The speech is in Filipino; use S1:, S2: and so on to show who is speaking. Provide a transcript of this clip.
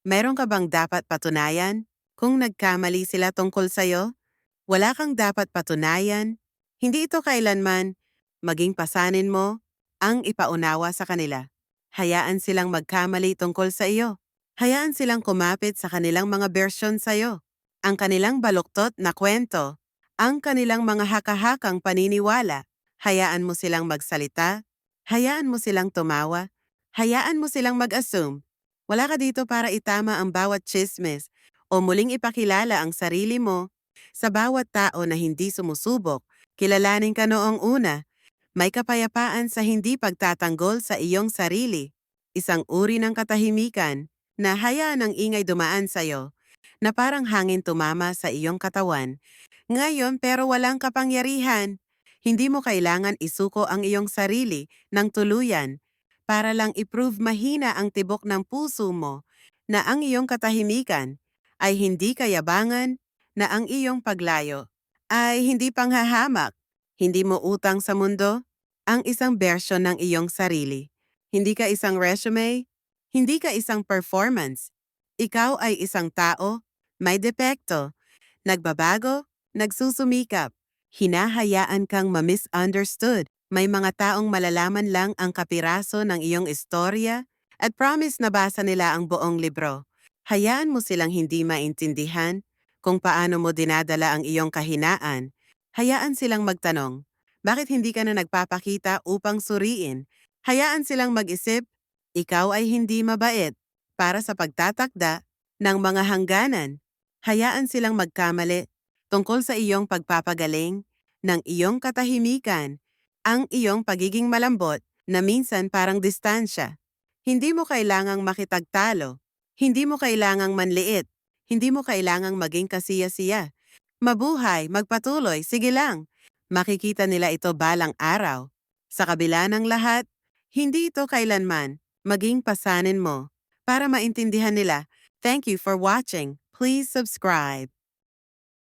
S1: Meron ka bang dapat patunayan? Kung nagkamali sila tungkol sa'yo, wala kang dapat patunayan. Hindi ito kailanman maging pasanin mo ang ipaunawa sa kanila. Hayaan silang magkamali tungkol sa iyo. Hayaan silang kumapit sa kanilang mga bersyon sa'yo. Ang kanilang baluktot na kwento, ang kanilang mga haka-hakang paniniwala. Hayaan mo silang magsalita. Hayaan mo silang tumawa. Hayaan mo silang mag-assume. Wala ka dito para itama ang bawat chismis o muling ipakilala ang sarili mo. Sa bawat tao na hindi sumusubok, kilalanin ka noong una. May kapayapaan sa hindi pagtatanggol sa iyong sarili. Isang uri ng katahimikan na hayaan ang ingay dumaan sa'yo, na parang hangin tumama sa iyong katawan. Ngayon pero walang kapangyarihan. Hindi mo kailangan isuko ang iyong sarili ng tuluyan para lang i-prove mahina ang tibok ng puso mo na ang iyong katahimikan ay hindi kayabangan, na ang iyong paglayo ay hindi panghahamak. Hindi mo utang sa mundo ang isang bersyon ng iyong sarili. Hindi ka isang resume, hindi ka isang performance. Ikaw ay isang tao, may depekto, nagbabago, nagsusumikap, hinahayaan kang ma-misunderstood. May mga taong malalaman lang ang kapiraso ng iyong istorya at promise na basa nila ang buong libro. Hayaan mo silang hindi maintindihan kung paano mo dinadala ang iyong kahinaan. Hayaan silang magtanong, bakit hindi ka na nagpapakita upang suriin? Hayaan silang mag-isip, ikaw ay hindi mabait para sa pagtatakda ng mga hangganan. Hayaan silang magkamali tungkol sa iyong pagpapagaling ng iyong katahimikan, ang iyong pagiging malambot na minsan parang distansya. Hindi mo kailangang makitagtalo. Hindi mo kailangang manliit. Hindi mo kailangang maging kasiya-siya. Mabuhay, magpatuloy, sige lang. Makikita nila ito balang araw. Sa kabila ng lahat, hindi ito kailanman maging pasanin mo para maintindihan nila. Thank you for watching. Please subscribe.